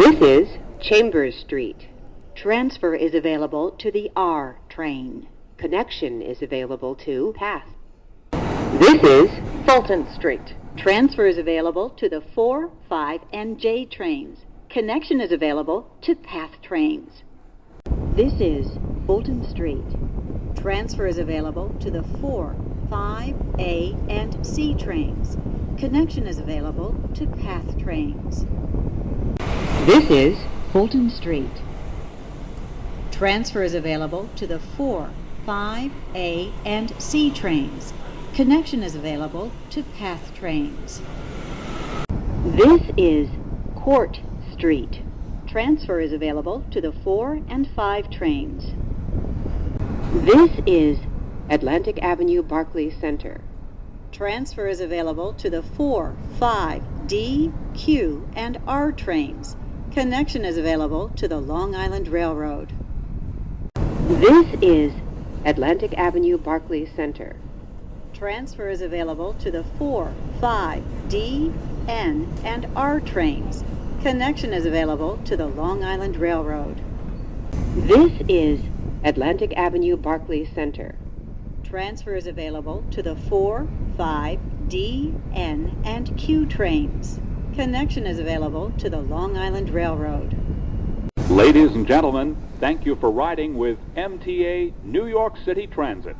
This is Chambers Street. Transfer is available to the R train. Connection is available to PATH. This is Fulton Street. Transfer is available to the 4, 5, and J trains. Connection is available to PATH trains. This is Fulton Street. Transfer is available to the 4, 5, A, and C trains. Connection is available to PATH trains. This is Fulton Street. Transfer is available to the 4, 5, A, and C trains. Connection is available to PATH trains. This is Court Street. Transfer is available to the 4 and 5 trains. This is Atlantic Avenue-Barclays Center. Transfer is available to the 4, 5, D, Q, and R trains. Connection is available to the Long Island Railroad. This is Atlantic Avenue-Barclays Center. Transfer is available to the 4, 5, D, N, and R trains. Connection is available to the Long Island Railroad. This is Atlantic Avenue-Barclays Center. Transfer is available to the 4, 5, D, N, and Q trains. Connection is available to the Long Island Railroad. Ladies and gentlemen, thank you for riding with MTA New York City Transit.